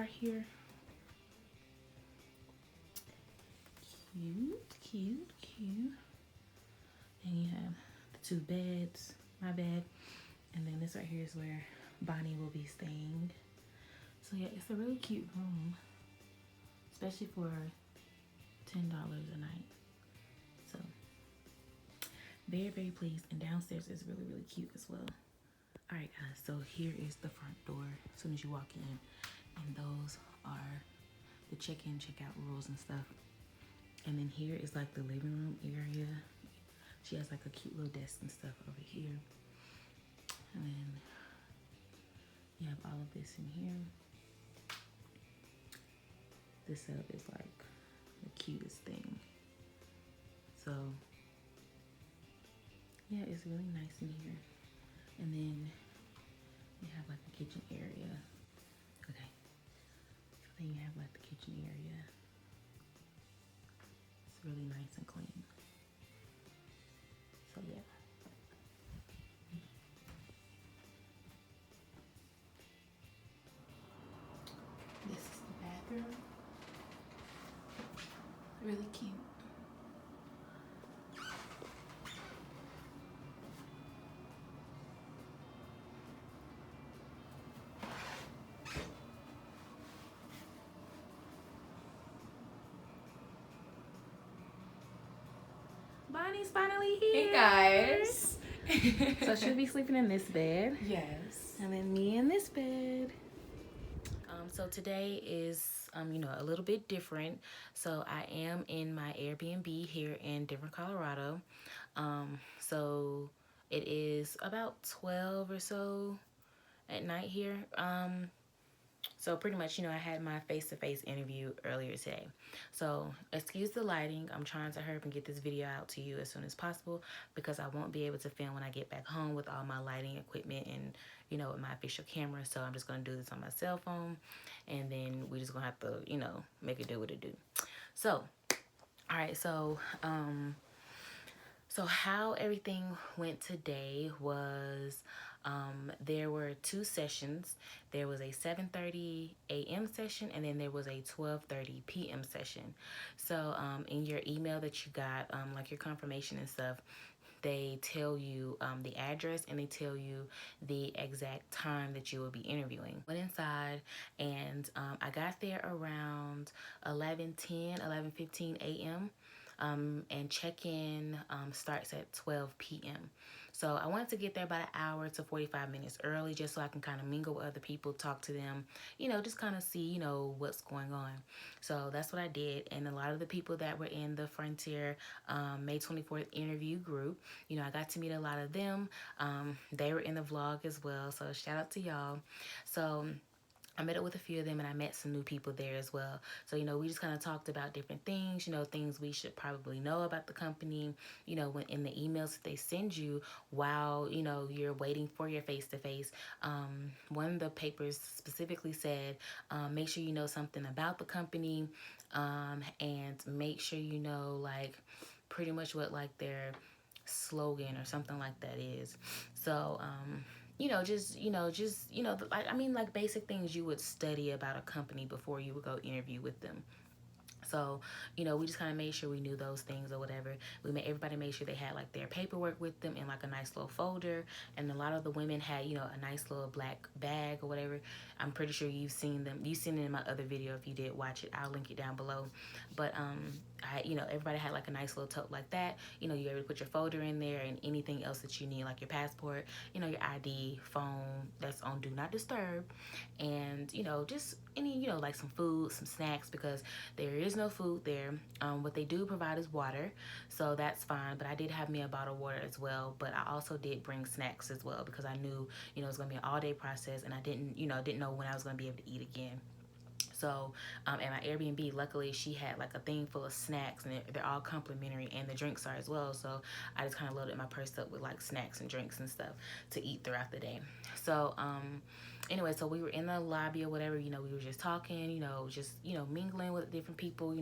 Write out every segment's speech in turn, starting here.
bar here. Cute. And you have the 2 beds, my bed, and then this right here is where Bonnie will be staying. So yeah, it's a really cute room, especially for $10 a night. So very pleased. And downstairs is really cute as well. All right guys, so here is the front door as soon as you walk in, and those are the check-in check-out rules and stuff. And then here is like the living room area. She has like a cute little desk and stuff over here. And then you have all of this in here. This setup is like the cutest thing. So yeah, it's really nice in here. And then you have like the kitchen area. Okay. So then you have like the kitchen area. It's really nice and clean. So yeah. This is the bathroom. Really cute. Bonnie's finally here. Hey guys. So she'll be sleeping in this bed. Yes. And then me in this bed. So today is, a little bit different. So I am in my Airbnb here in Denver, Colorado. So it is about 12 or so at night here. So pretty much, I had my face-to-face interview earlier today. So excuse the lighting. I'm trying to hurry up and get this video out to you as soon as possible because I won't be able to film when I get back home with all my lighting equipment and, with my official camera. So I'm just going to do this on my cell phone, and then we're just going to have to, make it do what it do. So, all right. So how everything went today was there were 2 sessions. There was a 7:30 a.m. session, and then there was a 12:30 p.m. session. So in your email that you got, like your confirmation and stuff, they tell you the address, and they tell you the exact time that you will be interviewing. Went inside, and I got there around 11:10, 11:15 a.m. And check-in starts at 12 p.m. So I wanted to get there about an hour to 45 minutes early just so I can kind of mingle with other people, talk to them, just kind of see, what's going on. So that's what I did. And a lot of the people that were in the Frontier May 24th interview group, I got to meet a lot of them. They were in the vlog as well. So shout out to y'all. So I met up with a few of them, and I met some new people there as well. So, we just kind of talked about different things, things we should probably know about the company, when in the emails that they send you while, you're waiting for your face-to-face. One of the papers specifically said, make sure you know something about the company, and make sure you know, like, pretty much what, like, their slogan or something like that is. So, like basic things you would study about a company before you would go interview with them. So, we just kind of made sure we knew those things or whatever. Everybody made sure they had like their paperwork with them in like a nice little folder. And a lot of the women had, a nice little black bag or whatever. I'm pretty sure you've seen them. You've seen it in my other video. If you did watch it, I'll link it down below. But, everybody had like a nice little tote like that. You're able to put your folder in there and anything else that you need, like your passport, your ID, phone that's on Do Not Disturb. And, just any, like some food, some snacks, because there is no food there. What they do provide is water, so that's fine. But I did have me a bottle of water as well. But I also did bring snacks as well because I knew, it was gonna be an all-day process, and I didn't know when I was gonna be able to eat again. So at my Airbnb, luckily she had like a thing full of snacks, and they're all complimentary, and the drinks are as well. So I just kind of loaded my purse up with like snacks and drinks and stuff to eat throughout the day. So anyway, so we were in the lobby or whatever, we were just talking, just, mingling with different people,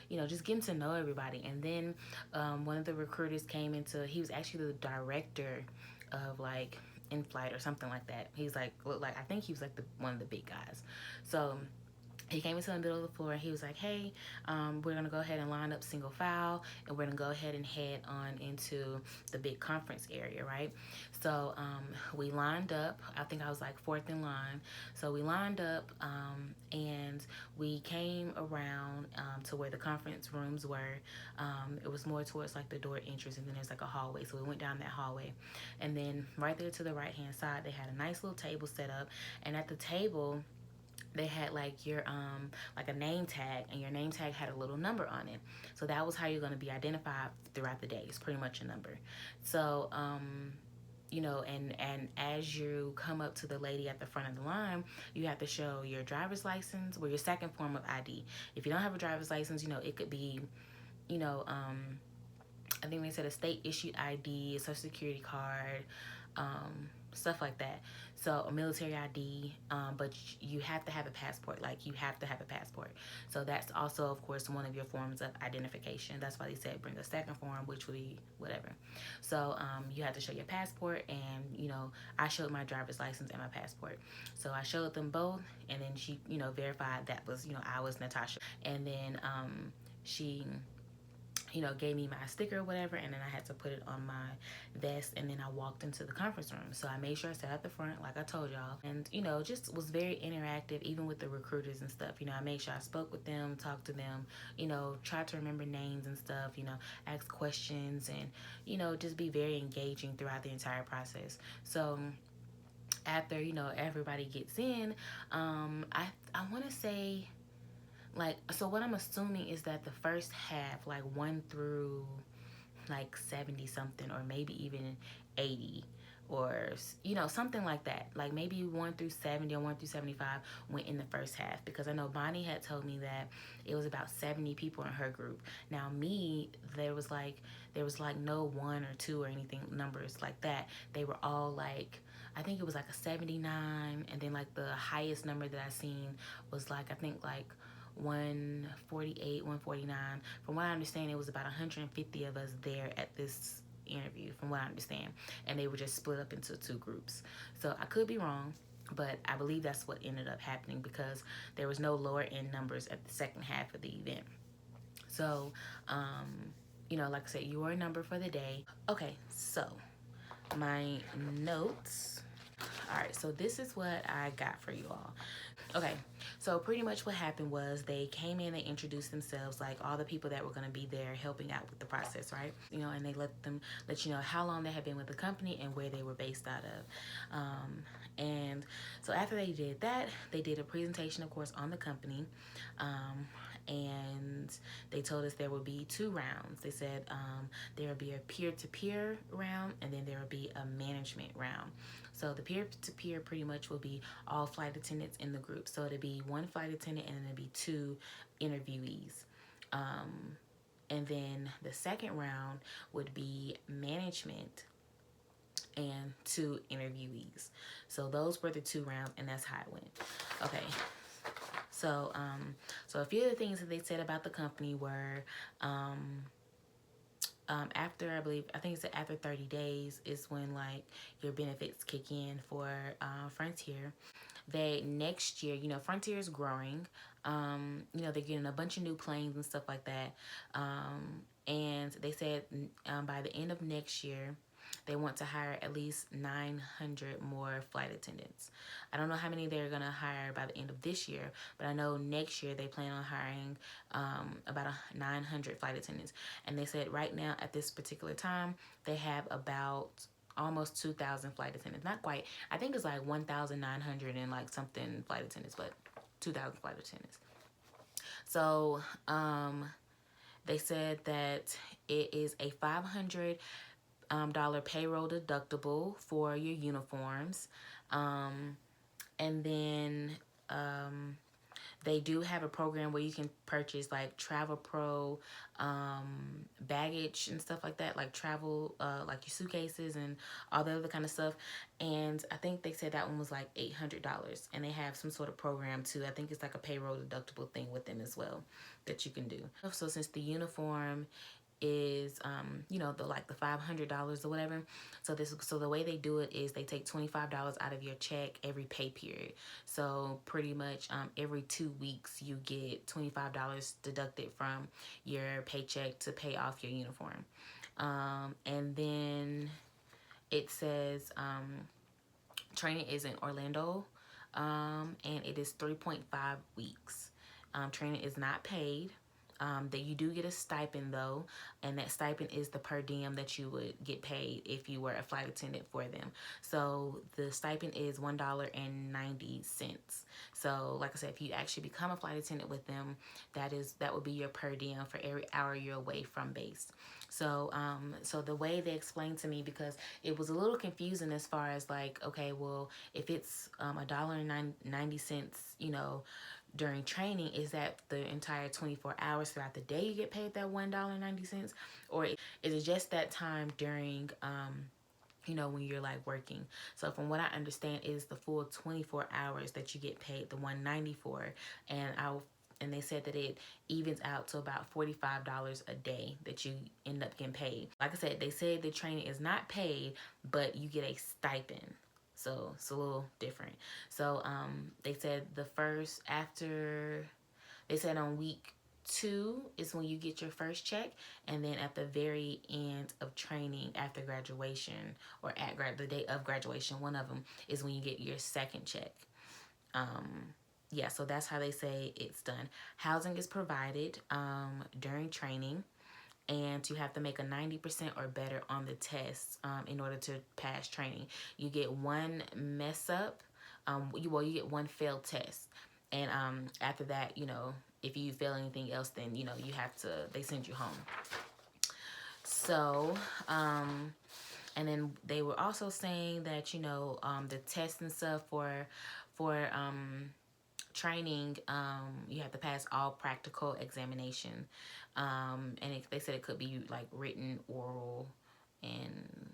just getting to know everybody. And then one of the recruiters came he was actually the director of like in-flight or something like that. He's like, looked like, I think he was like one of the big guys. So He came into the middle of the floor and he was like, hey, we're going to go ahead and line up single file, and we're going to go ahead and head on into the big conference area, right? So we lined up. I think I was like fourth in line. So we lined up, and we came around to where the conference rooms were. It was more towards like the door entrance, and then there's like a hallway. So we went down that hallway. And then right there to the right-hand side, they had a nice little table set up. And at the table, they had like your like a name tag, and your name tag had a little number on it. So that was how you're going to be identified throughout the day. It's pretty much a number. So you know, and as you come up to the lady at the front of the line, you have to show your driver's license or your second form of ID. If you don't have a driver's license, you know, it could be, you know, I think they said a state issued ID, a social security card, stuff like that. So a military ID, but you have to have a passport. Like, you have to have a passport. So that's also, of course, one of your forms of identification. That's why they said bring a second form, which would be whatever. So you have to show your passport, and you know, I showed my driver's license and my passport. So I showed them both, and then she, you know, verified that was, you know, I was Natasha. And then she, you know, gave me my sticker or whatever, and then I had to put it on my vest, and then I walked into the conference room. So I made sure I sat at the front, like I told y'all, and you know, just was very interactive, even with the recruiters and stuff. You know, I made sure I spoke with them, talked to them, you know, tried to remember names and stuff, you know, ask questions, and you know, just be very engaging throughout the entire process. So after, you know, everybody gets in, I want to say, like, so what I'm assuming is that the first half, like 1 through like 70 something, or maybe even 80, or you know, something like that, like maybe 1 through 70 or 1 through 75 went in the first half, because I know Bonnie had told me that it was about 70 people in her group. Now me, there was like no 1 or 2 or anything numbers like that. They were all like, I think it was like a 79, and then like the highest number that I seen was like, I think like 148, 149. From what I understand, it was about 150 of us there at this interview, from what I understand. And they were just split up into 2 groups. So I could be wrong, but I believe that's what ended up happening, because there was no lower end numbers at the second half of the event. So, you know, like I said, your number for the day. Okay, so my notes. All right, so this is what I got for you all. Okay, so pretty much what happened was they came in, they introduced themselves, like all the people that were going to be there helping out with the process, right? You know, and they let you know how long they had been with the company and where they were based out of. And so after they did that, they did a presentation, of course, on the company. And they told us there would be 2 rounds. They said there would be a peer-to-peer round, and then there would be a management round. So the peer-to-peer pretty much will be all flight attendants in the group. So it'll be 1 flight attendant, and then it'll be 2 interviewees. And then the second round would be management and 2 interviewees. So those were the 2 rounds, and that's how it went. Okay. So, so a few of the things that they said about the company were, after, I think it's after 30 days is when like your benefits kick in for Frontier. They next year, you know, Frontier is growing. You know, they're getting a bunch of new planes and stuff like that. And they said by the end of next year, they want to hire at least 900 more flight attendants. I don't know how many they're going to hire by the end of this year, but I know next year they plan on hiring about 900 flight attendants. And they said right now at this particular time, they have about almost 2,000 flight attendants. Not quite. I think it's like 1,900 and like something flight attendants, but 2,000 flight attendants. So they said that it is a $500 payroll deductible for your uniforms. And then they do have a program where you can purchase like Travel Pro baggage and stuff like that, like travel, like your suitcases and all the other kind of stuff. And I think they said that one was like $800. And they have some sort of program too. I think it's like a payroll deductible thing with them as well that you can do. So since the uniform is the $500 or whatever. So the way they do it is they take $25 out of your check every pay period. So pretty much every 2 weeks you get $25 deducted from your paycheck to pay off your uniform. And then it says training is in Orlando, and it is 3.5 weeks. Training is not paid. That you do get a stipend though, and that stipend is the per diem that you would get paid if you were a flight attendant for them. So the stipend is $1.90. So like I said, if you actually become a flight attendant with them, that would be your per diem for every hour you're away from base. So so the way they explained to me, because it was a little confusing as far as like, okay, well, if it's $1.90, during training, is that the entire 24 hours throughout the day you get paid that $1.90, or is it just that time during when you're like working? So from what I understand, is the full 24 hours that you get paid the $1.90 for. And they said that it evens out to about $45 a day that you end up getting paid. Like I said, they said the training is not paid, but you get a stipend. So it's a little different. So they said they said on week 2 is when you get your first check, and then at the very end of training after graduation, or at the day of graduation, one of them is when you get your second check. Yeah, so that's how they say it's done. Housing is provided during training, and you have to make a 90% or better on the tests in order to pass training. You get one mess up, you get one failed test, and after that, if you fail anything else, then they send you home. So and then they were also saying that the tests and stuff for training, you have to pass all practical examination, and they said it could be like written, oral, and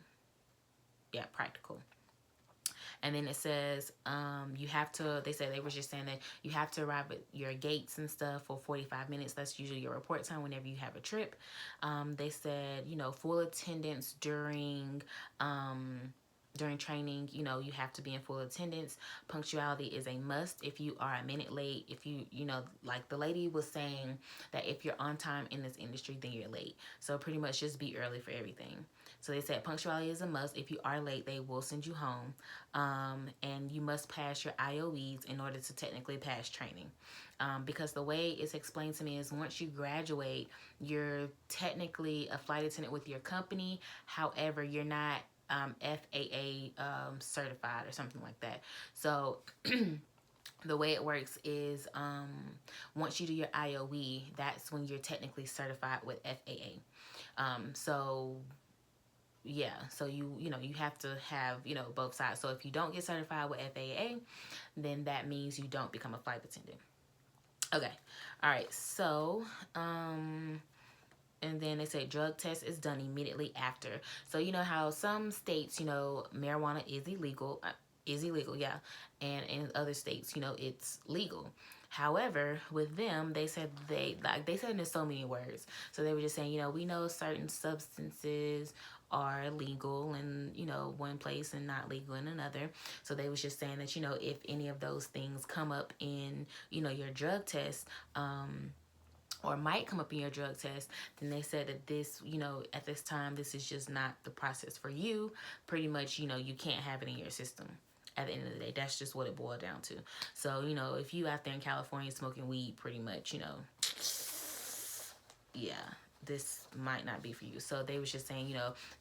practical. And then it says they said they were just saying that you have to arrive at your gates and stuff for 45 minutes. That's usually your report time whenever you have a trip. They said, full attendance during training, you have to be in full attendance. Punctuality is a must. If you are a minute late, if you, like the lady was saying, that if you're on time in this industry, then you're late. So pretty much just be early for everything. So they said punctuality is a must. If you are late, they will send you home. And you must pass your IOEs in order to technically pass training. Because the way it's explained to me is once you graduate, you're technically a flight attendant with your company. However, you're not FAA certified or something like that. So the way it works is once you do your IOE, that's when you're technically certified with FAA. So you have to have both sides. So if you don't get certified with FAA, then that means you don't become a flight attendant. Okay, all right. So and then they say drug test is done immediately after. So you know how some states, marijuana is illegal, yeah, and in other states, it's legal. However, with them, they said they said in so many words. So they were just saying, we know certain substances are legal in one place and not legal in another. So they was just saying that if any of those things come up in your drug test, or might come up in your drug test, then they said that this, at this time, this is just not the process for you. Pretty much, you can't have it in your system. At the end of the day, that's just what it boiled down to. So, if you out there in California smoking weed, pretty much, yeah, this might not be for you. So they was just saying,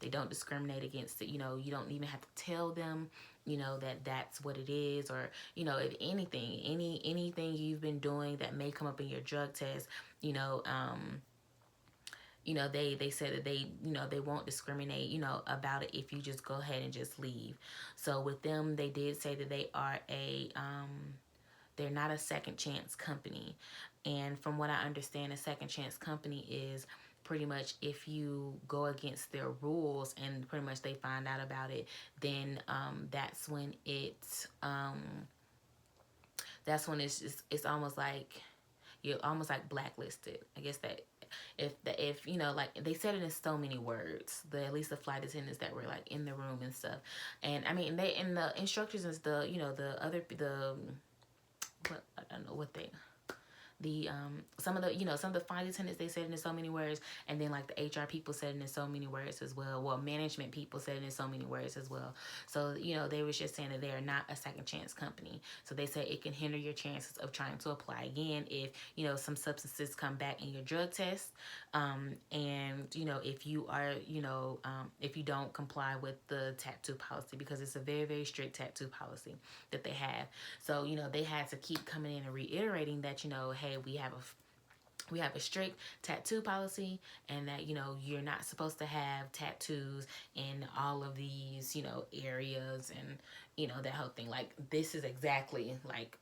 they don't discriminate against it. You don't even have to tell them, that that's what it is, or, if anything you've been doing that may come up in your drug test, they said that they won't discriminate, about it if you just go ahead and just leave. So with them, they did say that they are they're not a second chance company. And from what I understand, a second chance company is pretty much if you go against their rules and pretty much they find out about it, then that's when it's almost like you're almost like blacklisted. I guess that if like they said it in so many words, at least the flight attendants that were like in the room and stuff. And I mean, they and the instructors and the other the what I don't know what they the some of the some of the flight attendants, they said it in so many words, and then like the HR people said it in so many words as well. Well, management people said it in so many words as well. So they was just saying that they are not a second chance company. So they said it can hinder your chances of trying to apply again if some substances come back in your drug test, and if you are if you don't comply with the tattoo policy, because it's a very, very strict tattoo policy that they have. So they had to keep coming in and reiterating that hey, we have a strict tattoo policy, and that you're not supposed to have tattoos in all of these areas, and that whole thing. Like, this is exactly like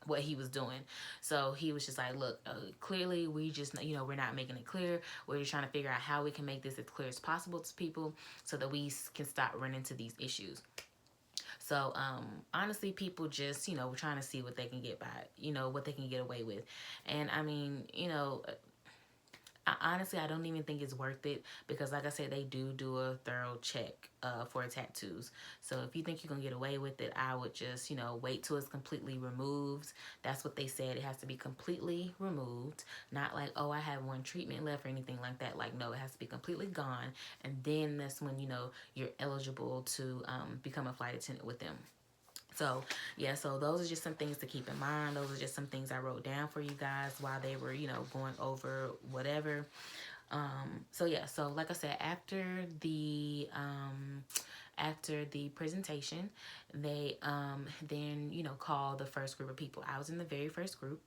what he was doing. So he was just like, look, clearly we just we're not making it clear. We're just trying to figure out how we can make this as clear as possible to people so that we can stop running into these issues. So honestly, people just trying to see what they can get by, what they can get away with. And I mean, honestly, I don't even think it's worth it, because like I said, they do a thorough check for tattoos. So if you think you're gonna get away with it, I would just wait till it's completely removed. That's what they said. It has to be completely removed. Not like, oh, I have one treatment left or anything like that. Like, no, it has to be completely gone, and then that's when you're eligible to become a flight attendant with them. So yeah, so those are just some things to keep in mind. Those are just some things I wrote down for you guys while they were going over whatever. So yeah, so like I said, after the presentation, they then called the first group of people. I was in the very first group.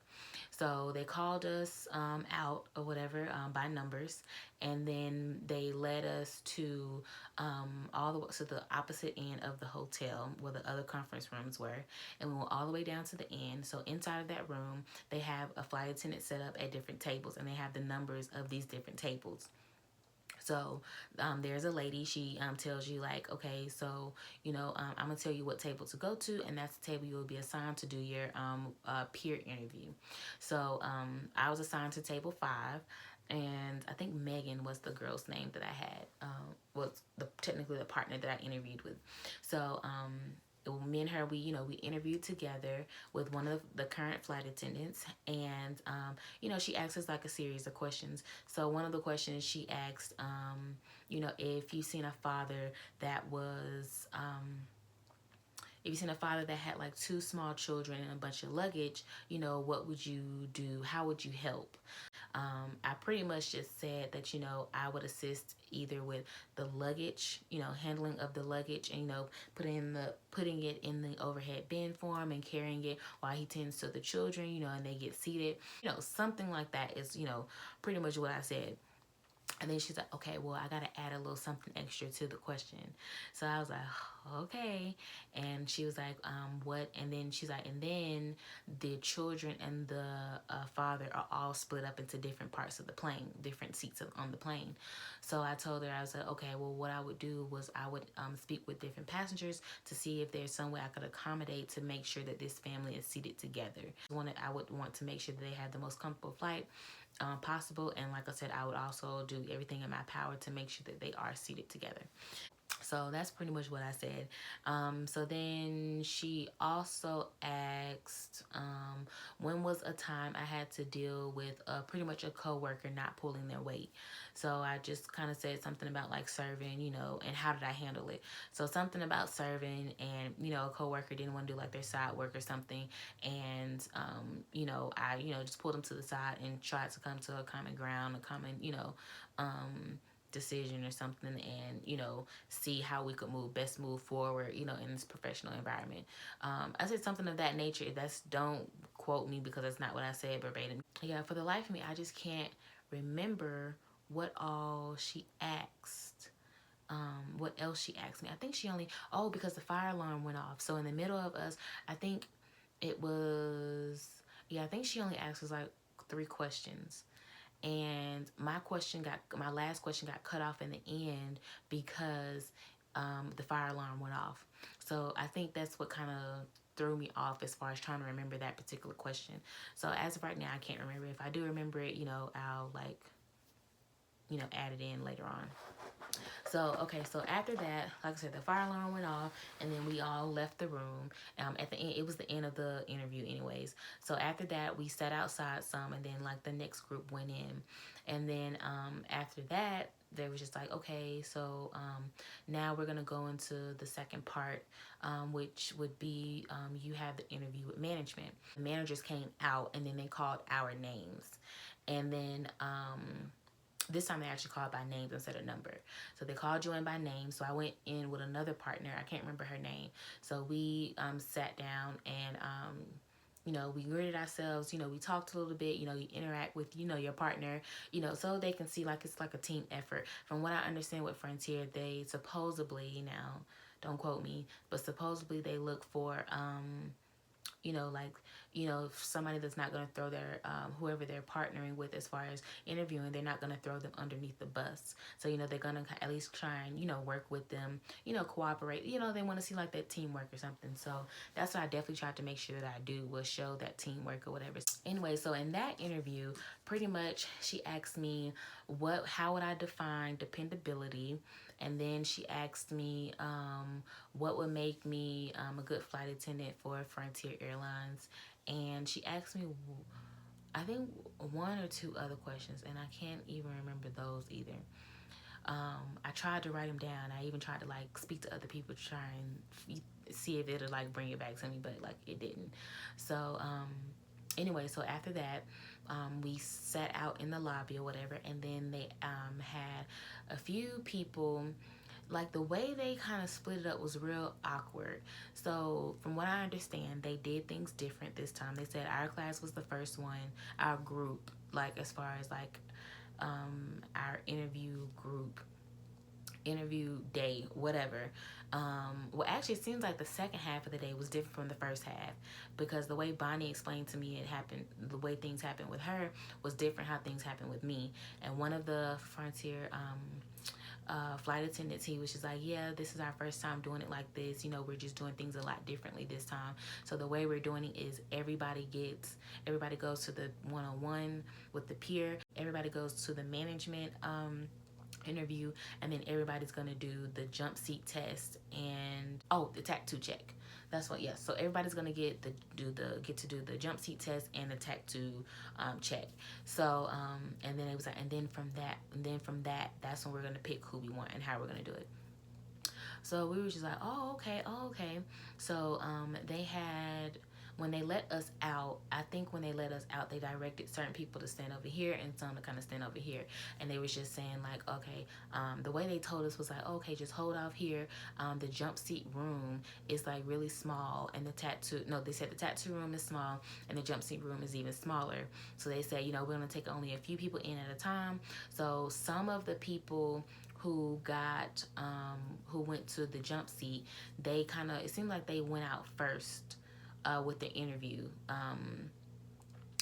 So they called us out or whatever by numbers, and then they led us to all the way to the opposite end of the hotel where the other conference rooms were, and we went all the way down to the end. So inside of that room, they have a flight attendant set up at different tables, and they have the numbers of these different tables. So there's a lady, she tells you like, okay, so I'm gonna tell you what table to go to, and that's the table you will be assigned to do your peer interview. So I was assigned to table 5, and I think Megan was the girl's name that I had, was technically the partner that I interviewed with. So me and her, we interviewed together with one of the current flight attendants, and she asked us like a series of questions. So one of the questions she asked, if you've seen a father that was if you seen a father that had like 2 small children and a bunch of luggage, what would you do? How would you help? I pretty much just said that, I would assist either with the luggage, handling of the luggage, and, putting it in the overhead bin for him and carrying it while he tends to the children, and they get seated. Something like that is, pretty much what I said. And then she's like, okay, well, I got to add a little something extra to the question. So I was like, okay. And she was like, what? And then she's like, and then the children and the father are all split up into different parts of the plane, different seats on the plane. So I told her, I was like, okay, well, what I would do was I would speak with different passengers to see if there's some way I could accommodate to make sure that this family is seated together. I would want to make sure that they have the most comfortable flight possible, and like I said, I would also do everything in my power to make sure that they are seated together. So that's pretty much what I said. So then she also asked, when was a time I had to deal with pretty much a coworker not pulling their weight. So I just kind of said something about like serving, and how did I handle it. So something about serving, and a coworker didn't want to do like their side work or something, and I just pulled them to the side and tried to come to a common ground, a common decision or something, and see how we could best move forward in this professional environment. I said something of that nature. Don't quote me, because that's not what I said verbatim. Yeah, for the life of me, I just can't remember what all she asked. What else she asked me. I think she only, because the fire alarm went off. So in the middle of us, I think it was, I think she only asked us like 3 questions, and my last question got cut off in the end because the fire alarm went off. So I think that's what kind of threw me off as far as trying to remember that particular question. So as of right now, I can't remember. If I do remember it, I'll like added in later on. So, okay, so after that, like I said, the fire alarm went off, and then we all left the room. At the end, it was the end of the interview, anyways. So after that, we sat outside some, and then like the next group went in, and then after that, they was just like, okay, so now we're gonna go into the second part, which would be you have the interview with management. The managers came out, and then they called our names, and then this time they actually called by names instead of number. So they called you in by name. So I went in with another partner. I can't remember her name. So we sat down and we greeted ourselves, we talked a little bit, you interact with, your partner, so they can see like it's like a team effort. From what I understand with Frontier, they supposedly, now don't quote me, but supposedly they look for like, somebody that's not going to throw their, whoever they're partnering with as far as interviewing, they're not going to throw them underneath the bus. So, they're going to at least try and, work with them, cooperate, they want to see like that teamwork or something. So that's what I definitely tried to make sure that I do, was show that teamwork or whatever. Anyway, so in that interview, pretty much she asked me how would I define dependability? And then she asked me what would make me a good flight attendant for Frontier Airlines. And she asked me, I think, one or two other questions, and I can't even remember those either. I tried to write them down. I even tried to like speak to other people to try and see if it'll like bring it back to me, but like it didn't. So anyway, so after that, we sat out in the lobby or whatever, and then they had a few people. Like the way they kind of split it up was real awkward. So from what I understand, they did things different this time. They said our class was the first one, our group, like as far as like our interview group, interview day, whatever. Well, actually, it seems like the second half of the day was different from the first half, because the way Bonnie explained to me it happened, the way things happened with her was different how things happened with me. And one of the Frontier flight attendants, he was just like, yeah, this is our first time doing it like this, we're just doing things a lot differently this time. So the way we're doing it is everybody goes to the one-on-one with the peer, everybody goes to the management interview, and then everybody's gonna do the jump seat test and the tattoo check. That's what, yes. So everybody's gonna get to do the jump seat test and the tattoo check. So and then it was like, and then from that, that's when we're gonna pick who we want and how we're gonna do it. So we were just like, oh okay. So they had, when they let us out, I think when they let us out, they directed certain people to stand over here and some to kind of stand over here. And they was just saying like, okay, the way they told us was like, okay, just hold off here. The jump seat room is like really small, and they said the tattoo room is small and the jump seat room is even smaller. So they said, we're gonna take only a few people in at a time. So some of the people who went to the jump seat, they kind of, it seemed like they went out first with the interview.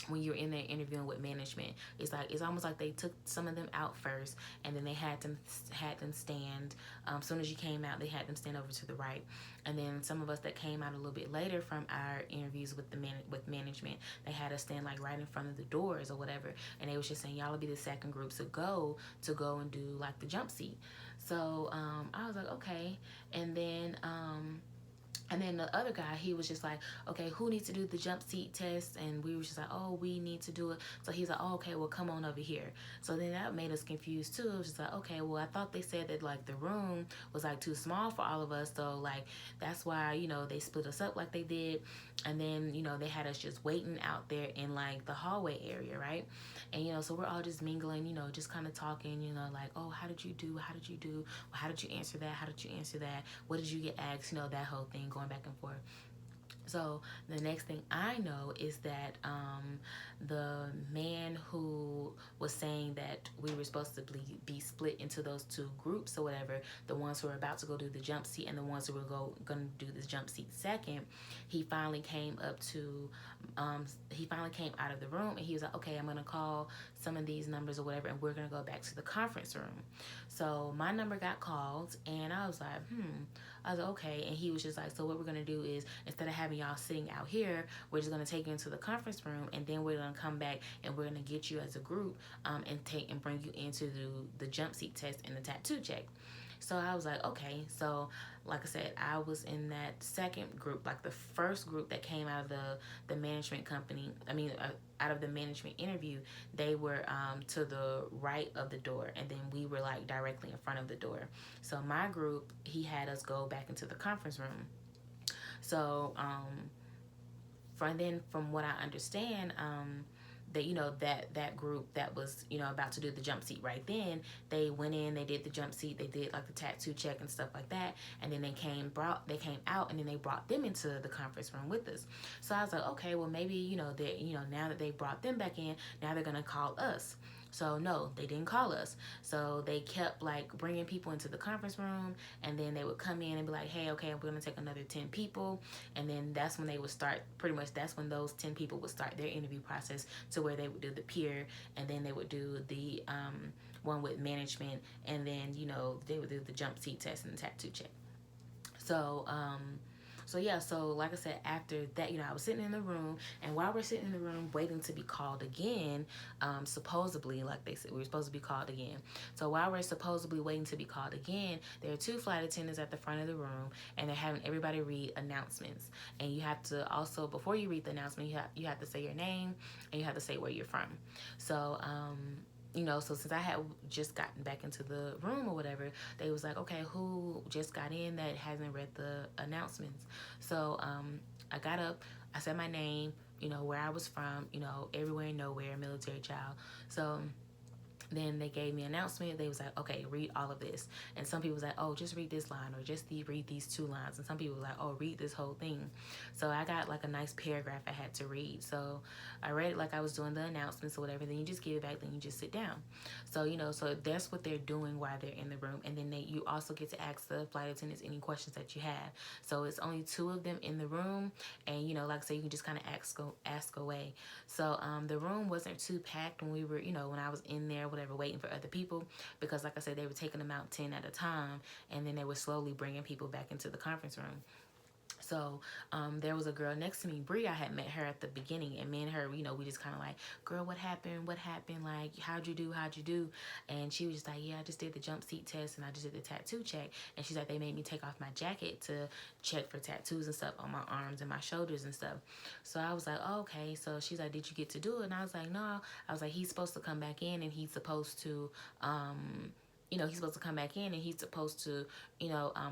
When you're in there interviewing with management, it's almost like they took some of them out first, and then they had them stand. As soon as you came out, they had them stand over to the right, and then some of us that came out a little bit later from our interviews with management, they had us stand like right in front of the doors or whatever, and they was just saying, y'all will be the second group to go and do like the jump seat. So I was like, okay, and then the other guy, he was just like, okay, who needs to do the jump seat test? And we were just like, oh, we need to do it. So he's like, oh, okay, well, come on over here. So then that made us confused too. It was just like, okay, well, I thought they said that like the room was like too small for all of us. So like, that's why, they split us up like they did. And then, they had us just waiting out there in like the hallway area, right? And, so we're all just mingling, just kind of talking, like, oh, how did you do? How did you do? Well, how did you answer that? How did you answer that? What did you get asked? That whole thing going back and forth. So the next thing I know is that the man who was saying that we were supposed to be split into those two groups or whatever, the ones who were about to go do the jump seat and the ones who were going to do this jump seat second, he finally came out of the room, and he was like, okay, I'm going to call some of these numbers or whatever, and we're going to go back to the conference room. So my number got called, and I was like, I was like, okay. And he was just like, so what we're going to do is, instead of having having y'all sitting out here. We're just going to take you into the conference room, and then we're going to come back and we're going to get you as a group and bring you into the jump seat test and the tattoo check. So I was like, okay. So like I said, I was in that second group, like the first group that came out of the management company. Out of the management interview, they were to the right of the door, and then we were like directly in front of the door. So my group, he had us go back into the conference room. So from what I understand, that group that was about to do the jump seat right then, they went in, they did the jump seat, they did like the tattoo check and stuff like that, and then they came out, and then they brought them into the conference room with us. So I was like, okay, well maybe now that they brought them back in, now they're gonna call us. So no, they didn't call us. So they kept like bringing people into the conference room, and then they would come in and be like, hey, okay, we're gonna take another 10 people, and then that's when they would start. Pretty much, that's when those 10 people would start their interview process, to where they would do the peer, and then they would do the one with management, and then they would do the jump seat test and the tattoo check. So so like I said, after that, I was sitting in the room, and while we're sitting in the room waiting to be called again, supposedly, like they said, we were supposed to be called again. So while we're supposedly waiting to be called again, there are two flight attendants at the front of the room, and they're having everybody read announcements. And you have to also, before you read the announcement, you have to say your name, and you have to say where you're from. So so since I had just gotten back into the room or whatever, they was like, okay, who just got in that hasn't read the announcements? So I got up, I said my name, where I was from, everywhere and nowhere, military child. So then they gave me an announcement. They was like, okay, read all of this. And some people was like, oh, just read this line, or just read these two lines. And some people was like, oh, read this whole thing. So I got like a nice paragraph I had to read. So I read it like I was doing the announcements or whatever. Then you just give it back, then you just sit down. So so that's what they're doing while they're in the room. And then you also get to ask the flight attendants any questions that you have. So it's only two of them in the room, and like I said, you can just kind of ask away. So the room wasn't too packed when we were, when I was in there, whatever, waiting for other people, because like I said, they were taking them out 10 at a time, and then they were slowly bringing people back into the conference room. So there was a girl next to me, Bree. I had met her at the beginning, and me and her, we just kind of like, girl, what happened? Like, how'd you do? And she was just like, yeah, I just did the jump seat test, and I just did the tattoo check. And she's like, they made me take off my jacket to check for tattoos and stuff on my arms and my shoulders and stuff. So I was like, oh, okay. So she's like, did you get to do it? And I was like, no. I was like, he's supposed to come back in, and he's supposed to he's supposed to come back in, and he's supposed to,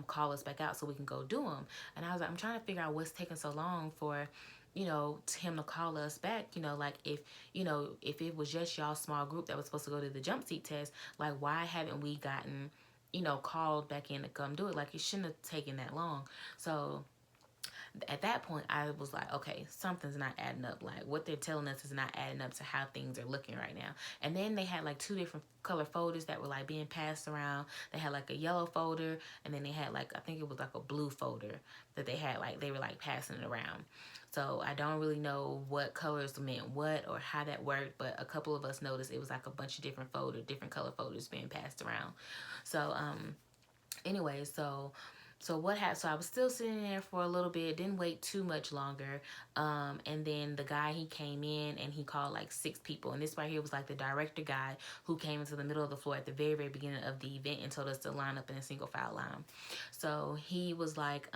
call us back out so we can go do them. And I was like, I'm trying to figure out what's taking so long for, him to call us back. Like if it was just y'all small group that was supposed to go to the jump seat test, like why haven't we gotten, called back in to come do it? Like it shouldn't have taken that long. So at that point, I was like, okay, something's not adding up. Like what they're telling us is not adding up to how things are looking right now. And then they had like two different color folders that were like being passed around. They had like a yellow folder, and then they had like, I think it was like a blue folder that they had, like they were like passing it around. So I don't really know what colors meant what or how that worked, but a couple of us noticed it was like a bunch of different color folders being passed around. So anyway, so what happened? So I was still sitting there for a little bit, didn't wait too much longer. And then the guy, he came in and he called like 6 people. And this right here was like the director guy who came into the middle of the floor at the very, very beginning of the event and told us to line up in a single file line. So he was like,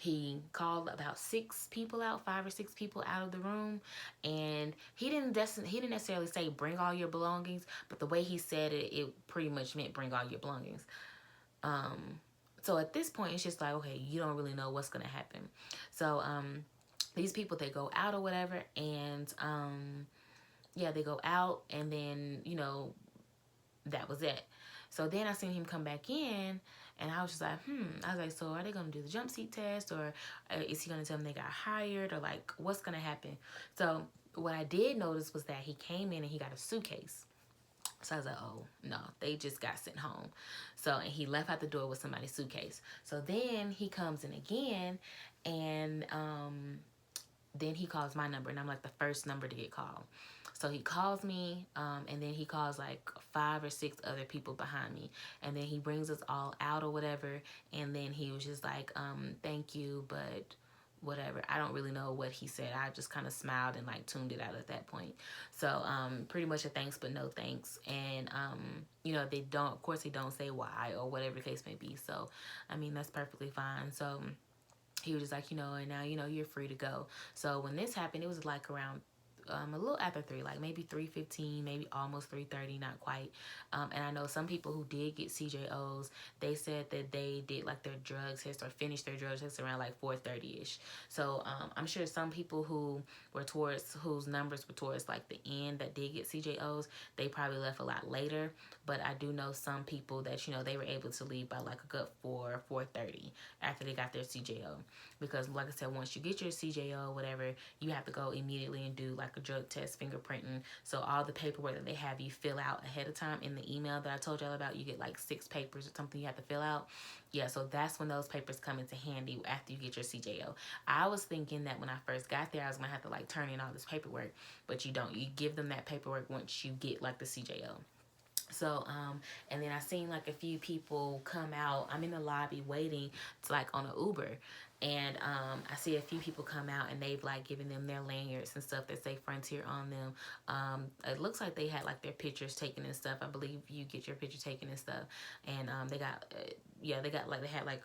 he called about 6 people out, 5 or 6 people out of the room, and he didn't necessarily say bring all your belongings, but the way he said it, it pretty much meant bring all your belongings. So at this point, it's just like, okay, you don't really know what's going to happen. So these people, they go out or whatever, and they go out, and then, that was it. So then I seen him come back in, and I was just like, I was like, so are they going to do the jump seat test, or is he going to tell them they got hired, or like, what's going to happen? So what I did notice was that he came in and he got a suitcase. So I was like, oh, no, they just got sent home. So, and he left out the door with somebody's suitcase. So then he comes in again, and then he calls my number, and I'm like the first number to get called. So he calls me, and then he calls like 5 or 6 other people behind me. And then he brings us all out or whatever. And then he was just like, thank you, but whatever. I don't really know what he said. I just kind of smiled and like tuned it out at that point. So pretty much a thanks but no thanks. And they don't, of course they don't say why or whatever the case may be. So I mean, that's perfectly fine. So he was just like, and now, you're free to go. So when this happened, it was like around a little after 3, like maybe 3:15, maybe almost 3:30, not quite. And I know some people who did get CJOs, they said that they did like their drug test or finished their drug test around like 4:30ish. So I'm sure some people who were whose numbers were towards like the end that did get CJOs, they probably left a lot later. But I do know some people that they were able to leave by like a good 4:30 after they got their CJO, because like I said, once you get your CJO or whatever, you have to go immediately and do like a drug test, fingerprinting. So all the paperwork that they have you fill out ahead of time in the email that I told y'all about, you get like 6 papers or something you have to fill out. Yeah, so that's when those papers come into handy after you get your CJO. I was thinking that when I first got there, I was gonna have to like turn in all this paperwork, but you don't. You give them that paperwork once you get like the CJO. So, and then I seen like a few people come out. I'm in the lobby waiting to like on an Uber. And I see a few people come out and they've like given them their lanyards and stuff that say Frontier on them. It looks like they had like their pictures taken and stuff. I believe you get your picture taken and stuff. And they got, they had like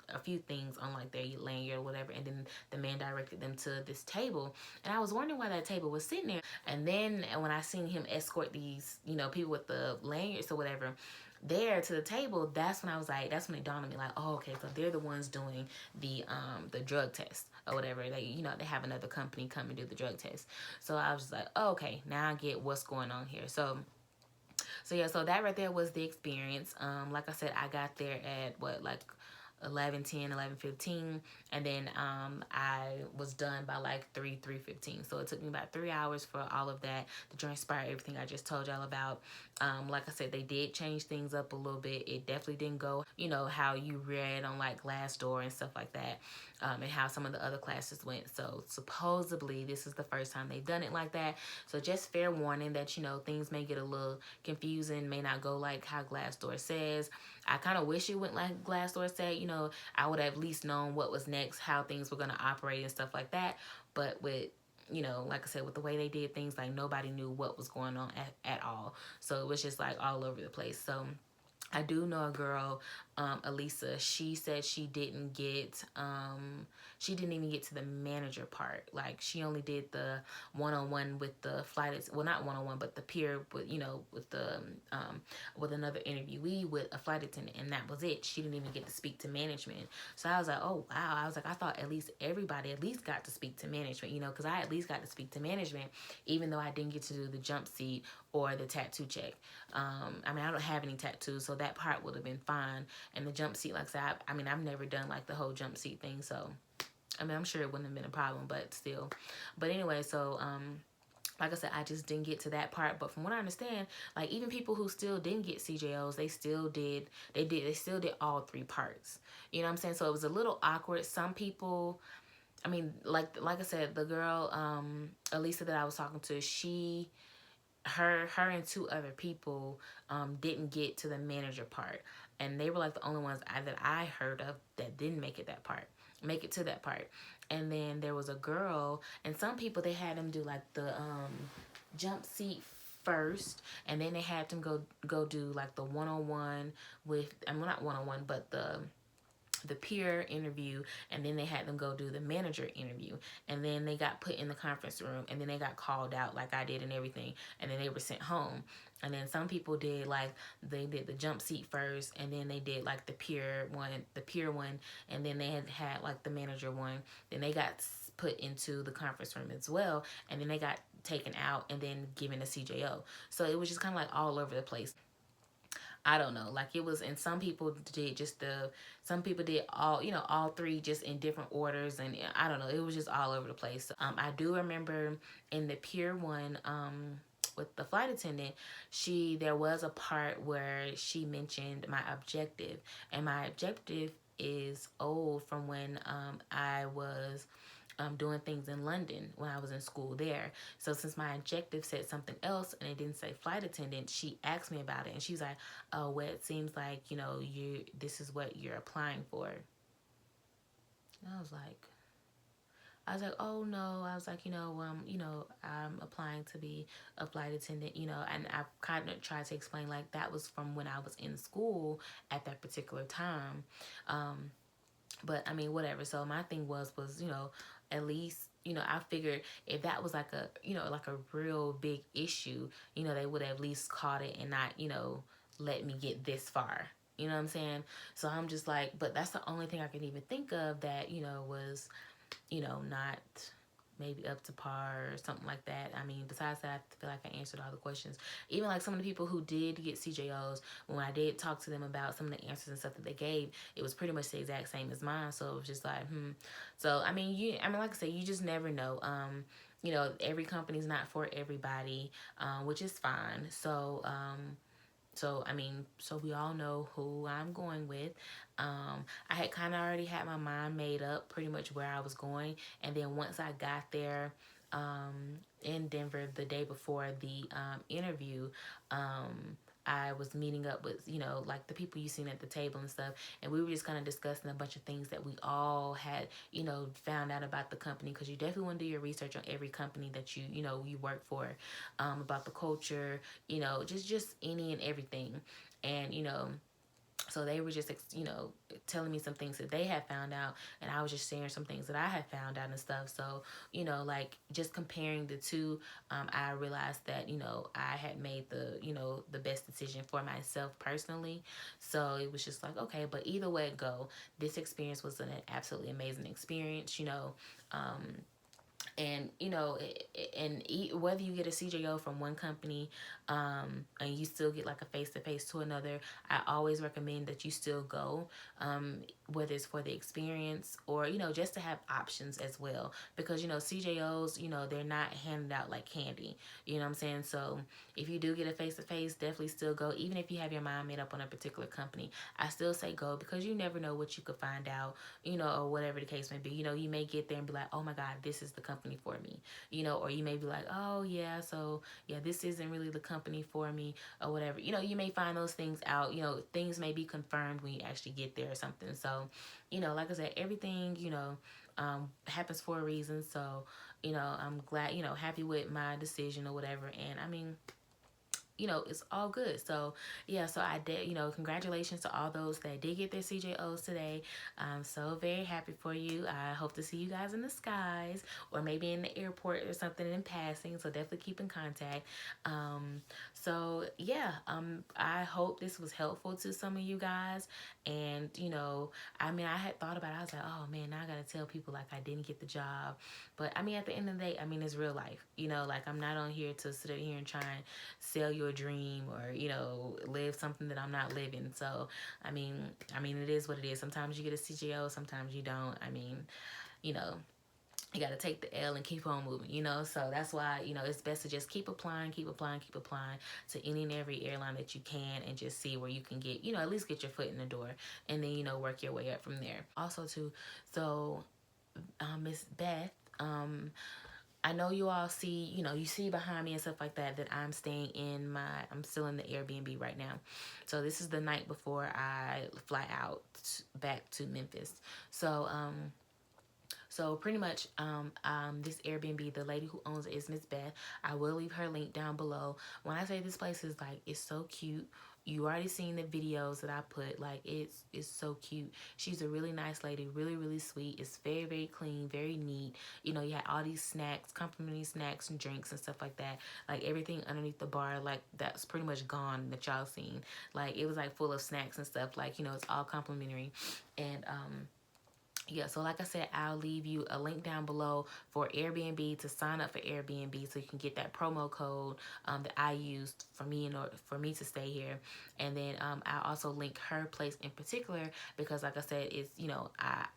a few things on like their lanyard or whatever. And then the man directed them to this table. And I was wondering why that table was sitting there. And then when I seen him escort these, people with the lanyards or whatever there to the table, that's when it dawned on me like, oh, okay, so they're the ones doing the drug test or whatever. They have another company come and do the drug test. So I was just like, oh, okay, now I get what's going on here. So yeah, so that right there was the experience. Like I said, I got there at 11:10, 11:15, and then I was done by like 3:15. So it took me about 3 hours for all of that to transpire everything I just told y'all about. Like I said, they did change things up a little bit. It definitely didn't go, how you read on like Glassdoor and stuff like that, and how some of the other classes went. So supposedly this is the first time they've done it like that. So just fair warning that, things may get a little confusing, may not go like how Glassdoor says. I kind of wish it went like Glassdoor said. I would have at least known what was next, how things were going to operate and stuff like that. But with, like I said, with the way they did things, like nobody knew what was going on at all. So it was just like all over the place. So I do know a girl, Elisa. She said she didn't even get to the manager part. Like she only did the one-on-one with the flight. Well, not one-on-one, but the peer with with another interviewee with a flight attendant, and that was it. She didn't even get to speak to management. So I was like, oh wow. I was like, I thought at least everybody at least got to speak to management. Because I at least got to speak to management, even though I didn't get to do the jump seat or the tattoo check. I don't have any tattoos, so that part would have been fine. And the jump seat, like I said, I've never done like the whole jump seat thing, so I'm sure it wouldn't have been a problem, but still. But anyway, so like I said, I just didn't get to that part. But from what I understand, like even people who still didn't get CJOs, they still did all 3 parts. You know what I'm saying? So it was a little awkward. Some people, like I said, the girl, Elisa that I was talking to, her and 2 other people didn't get to the manager part, and they were like the only ones that I heard of that didn't make it to that part. And then there was a girl, and some people, they had them do like the jump seat first, and then they had them go do like the one-on-one with, not one-on-one, but the peer interview, and then they had them go do the manager interview, and then they got put in the conference room, and then they got called out like I did and everything, and then they were sent home. And then some people did they did the jump seat first, and then they did like the peer one, and then they had like the manager one. Then they got put into the conference room as well, and then they got taken out and then given a CJO. So it was just kind of like all over the place. I don't know, like it was, and some people did all 3 just in different orders, and I don't know, it was just all over the place. I do remember in the Pier 1, with the flight attendant, there was a part where she mentioned my objective, and my objective is old from when I was doing things in London when I was in school there. So since my objective said something else and it didn't say flight attendant, she asked me about it, and she's like, oh, well, it seems like, this is what you're applying for. And I was like, I was like, oh no. I was like, I'm applying to be a flight attendant, and I kind of tried to explain like that was from when I was in school at that particular time. Um, but I mean, whatever. So my thing was, at least, I figured if that was like like a real big issue, they would have at least caught it and not, let me get this far. You know what I'm saying? So I'm just like, but that's the only thing I can even think of that, was not maybe up to par or something like that. I mean, besides that, I feel like I answered all the questions. Even like some of the people who did get CJOs, when I did talk to them about some of the answers and stuff that they gave, it was pretty much the exact same as mine. So it was just like, So like I said, you just never know. Every company's not for everybody, which is fine. So we all know who I'm going with. I had kind of already had my mind made up pretty much where I was going. And then once I got there in Denver the day before the interview, I was meeting up with, like the people you seen at the table and stuff. And we were just kind of discussing a bunch of things that we all had, found out about the company. Because you definitely want to do your research on every company that you work for, about the culture, just any and everything. And, so they were just, telling me some things that they had found out, and I was just sharing some things that I had found out and stuff. So, like just comparing the two, I realized that, I had made the best decision for myself personally. So it was just like, okay, but either way it go, this experience was an absolutely amazing experience, and whether you get a CJO from one company, and you still get like a face-to-face to another, I always recommend that you still go, whether it's for the experience or just to have options as well, because CJOs, they're not handed out like candy. You know what I'm saying? So if you do get a face-to-face, definitely still go. Even if you have your mind made up on a particular company, I still say go, because you never know what you could find out, or whatever the case may be. You may get there and be like, oh my God, this is the company for me, or you may be like, oh yeah, so yeah, this isn't really the company for me, or whatever. You may find those things out. Things may be confirmed when you actually get there or something. So, like I said, everything, happens for a reason. So, I'm glad, happy with my decision or whatever. And I mean, it's all good. So yeah, so I did, congratulations to all those that did get their CJOs today. I'm so very happy for you. I hope to see you guys in the skies, or maybe in the airport or something in passing. So definitely keep in contact. So yeah, I hope this was helpful to some of you guys. And I had thought about it. I was like, oh man, now I gotta tell people like I didn't get the job. But I mean, at the end of the day, it's real life. Like I'm not on here to sit here and try and sell you a dream, or live something that I'm not living. So it is what it is. Sometimes you get a CGO, sometimes you don't. You know you got to take the L and keep on moving, so that's why it's best to just keep applying, keep applying, keep applying to any and every airline that you can, and just see where you can get, at least get your foot in the door, and then work your way up from there. Also too, so Miss Beth, I know you all see, you see behind me and stuff like that, that I'm I'm still in the Airbnb right now. So this is the night before I fly out back to Memphis. So pretty much, this Airbnb, the lady who owns it is Miss Beth. I will leave her link down below. When I say this place is like, it's so cute. You already seen the videos that I put. Like, it's so cute. She's a really nice lady, really, really sweet. It's very, very clean, very neat. You had all these snacks, complimentary snacks and drinks and stuff like that. Like, everything underneath the bar, like, that's pretty much gone that y'all seen. Like, it was like full of snacks and stuff. Like, it's all complimentary. And yeah, so like I said, I'll leave you a link down below for Airbnb, to sign up for Airbnb, so you can get that promo code that I used for me for me to stay here. And then I'll also link her place in particular, because like I said, it's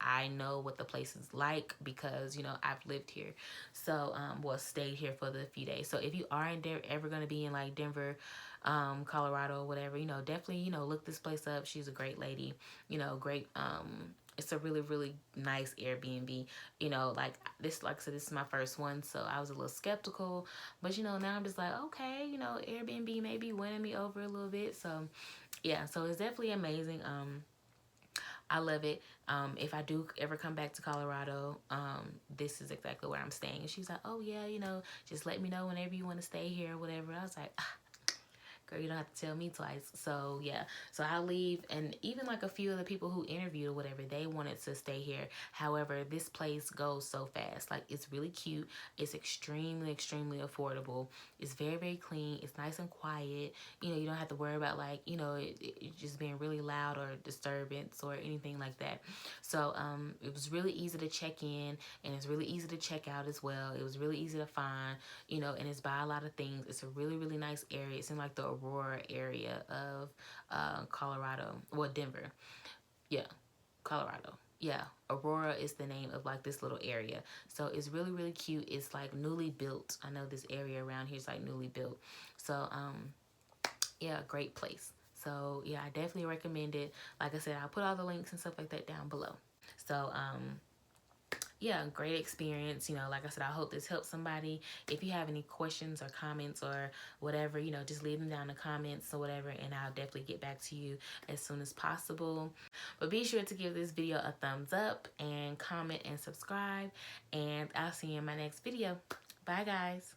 I know what the place is like, because I've lived here, so stayed here for the few days. So if you are ever going to be in like Denver, Colorado, whatever, definitely look this place up. She's a great lady, great. It's a really, really nice Airbnb. Like this, like I said, this is my first one, so I was a little skeptical. But now I'm just like, okay, Airbnb may be winning me over a little bit. So yeah, so it's definitely amazing. I love it. If I do ever come back to Colorado, this is exactly where I'm staying. And she's like, oh yeah, just let me know whenever you want to stay here or whatever. I was like, girl, you don't have to tell me twice. So yeah, so I'll leave. And even like a few of the people who interviewed or whatever, they wanted to stay here. However, this place goes so fast. Like, it's really cute. It's extremely, extremely affordable. It's very, very clean. It's nice and quiet. You don't have to worry about like, it just being really loud or disturbance or anything like that. So it was really easy to check in, and it's really easy to check out as well. It was really easy to find, and it's by a lot of things. It's a really, really nice area. It's in like the Aurora area of Colorado. Well, Denver. Yeah, Colorado. Yeah, Aurora is the name of like this little area. So it's really, really cute. It's like newly built. I know this area around here is like newly built. So yeah, great place. So yeah, I definitely recommend it. Like I said, I'll put all the links and stuff like that down below. So yeah, great experience. Like I said, I hope this helps somebody. If you have any questions or comments or whatever, just leave them down in the comments or whatever, and I'll definitely get back to you as soon as possible. But be sure to give this video a thumbs up and comment and subscribe, and I'll see you in my next video. Bye, guys.